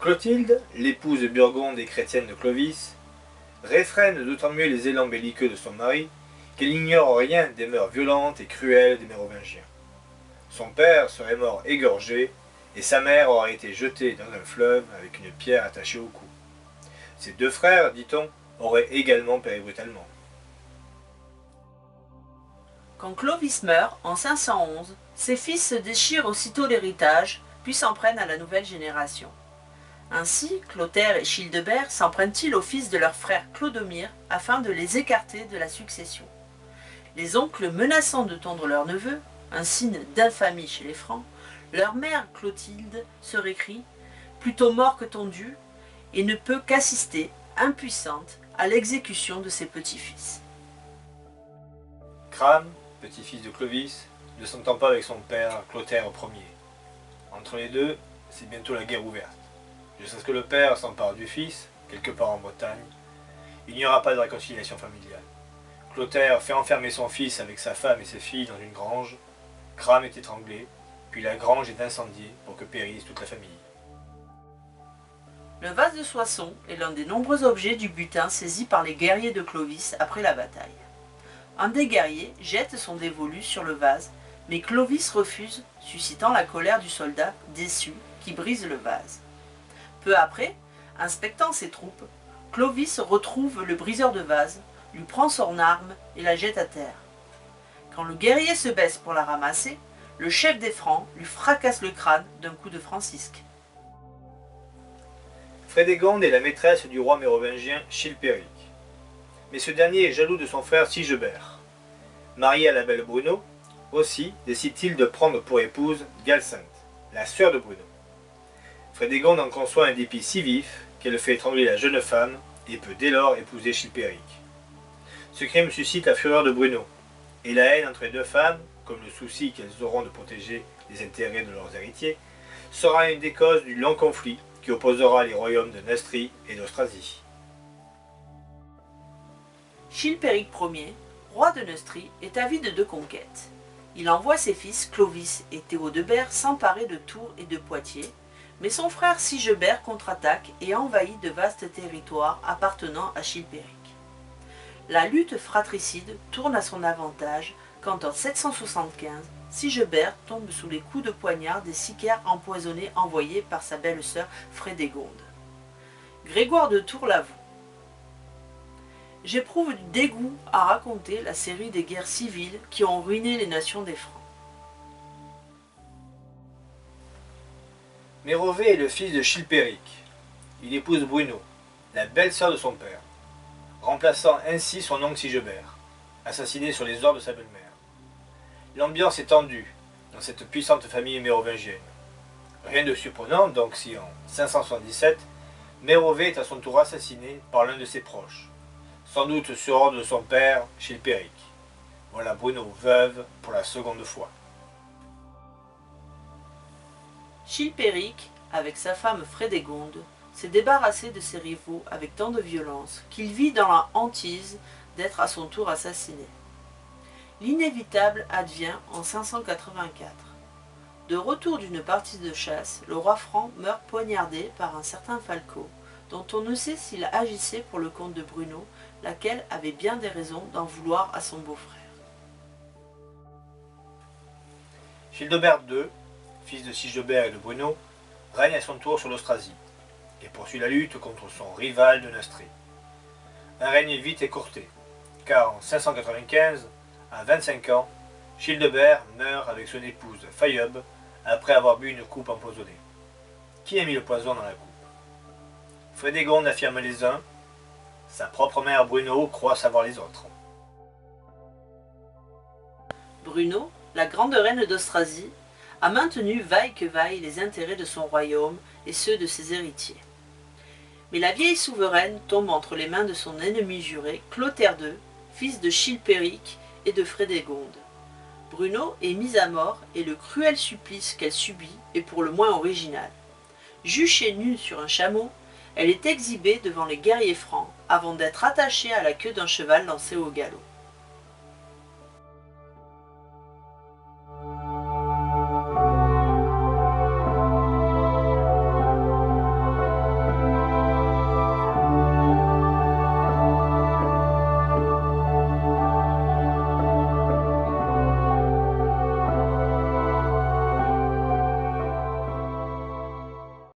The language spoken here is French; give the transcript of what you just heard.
Clotilde, l'épouse burgonde et chrétienne de Clovis, réfrène d'autant mieux les élans belliqueux de son mari qu'elle ignore rien des mœurs violentes et cruelles des Mérovingiens. Son père serait mort égorgé et sa mère aurait été jetée dans un fleuve avec une pierre attachée au cou. Ses deux frères, dit-on, auraient également péri brutalement. Quand Clovis meurt, en 511, ses fils se déchirent aussitôt l'héritage, puis s'en prennent à la nouvelle génération. Ainsi, Clotaire et Childebert s'en prennent-ils au fils de leur frère Clodomir afin de les écarter de la succession. Les oncles menaçant de tondre leur neveu, un signe d'infamie chez les Francs, leur mère Clotilde se récrie « plutôt mort que tondu » et ne peut qu'assister, impuissante, à l'exécution de ses petits-fils. Crame, petit-fils de Clovis, ne s'entend pas avec son père Clotaire Ier. Entre les deux, c'est bientôt la guerre ouverte. Jusqu'à ce que le père s'empare du fils, quelque part en Bretagne, il n'y aura pas de réconciliation familiale. Clotaire fait enfermer son fils avec sa femme et ses filles dans une grange, Crame est étranglé, puis la grange est incendiée pour que périsse toute la famille. Le vase de Soissons est l'un des nombreux objets du butin saisis par les guerriers de Clovis après la bataille. Un des guerriers jette son dévolu sur le vase, mais Clovis refuse, suscitant la colère du soldat déçu qui brise le vase. Peu après, inspectant ses troupes, Clovis retrouve le briseur de vase, lui prend son arme et la jette à terre. Quand le guerrier se baisse pour la ramasser, le chef des Francs lui fracasse le crâne d'un coup de francisque. Frédégonde est la maîtresse du roi mérovingien Chilpéric. Mais ce dernier est jaloux de son frère Sigebert. Marié à la belle Bruno, aussi décide-t-il de prendre pour épouse Galsinthe, la sœur de Bruno. Frédégonde en conçoit un dépit si vif qu'elle fait étrangler la jeune femme et peut dès lors épouser Chilpéric. Ce crime suscite la fureur de Bruno, et la haine entre les deux femmes, comme le souci qu'elles auront de protéger les intérêts de leurs héritiers, sera une des causes du long conflit qui opposera les royaumes de Neustrie et d'Austrasie. Chilpéric Ier, roi de Neustrie, est avide de conquêtes. Il envoie ses fils Clovis et Théodebert s'emparer de Tours et de Poitiers, mais son frère Sigebert contre-attaque et envahit de vastes territoires appartenant à Chilpéric. La lutte fratricide tourne à son avantage quand en 775, Sigebert tombe sous les coups de poignard des sicaires empoisonnés envoyés par sa belle-sœur Frédégonde. Grégoire de Tours l'avoue. J'éprouve du dégoût à raconter la série des guerres civiles qui ont ruiné les nations des Francs. Mérové est le fils de Chilpéric. Il épouse Bruno, la belle-sœur de son père, remplaçant ainsi son oncle Sigebert, assassiné sur les ordres de sa belle-mère. L'ambiance est tendue dans cette puissante famille mérovingienne. Rien de surprenant donc si en 577, Mérové est à son tour assassiné par l'un de ses proches, sans doute sur ordre de son père Chilpéric. Voilà Bruno veuve pour la seconde fois. Chilpéric, avec sa femme Frédégonde, s'est débarrassé de ses rivaux avec tant de violence qu'il vit dans la hantise d'être à son tour assassiné. L'inévitable advient en 584. De retour d'une partie de chasse, le roi franc meurt poignardé par un certain Falco, dont on ne sait s'il agissait pour le compte de Bruno, laquelle avait bien des raisons d'en vouloir à son beau-frère. Childebert II, fils de Sigebert et de Bruno, règne à son tour sur l'Austrasie et poursuit la lutte contre son rival de Neustrie. Un règne vite écourté, car en 595, à 25 ans, Childebert meurt avec son épouse Fayeub après avoir bu une coupe empoisonnée. Qui a mis le poison dans la coupe? Frédégonde affirme les uns, sa propre mère Bruno croit savoir les autres. Bruno, la grande reine d'Austrasie, a maintenu vaille que vaille les intérêts de son royaume et ceux de ses héritiers. Mais la vieille souveraine tombe entre les mains de son ennemi juré, Clotaire II, fils de Chilpéric et de Frédégonde. Bruno est mis à mort et le cruel supplice qu'elle subit est pour le moins original. Juchée nue sur un chameau, elle est exhibée devant les guerriers francs avant d'être attachée à la queue d'un cheval lancé au galop.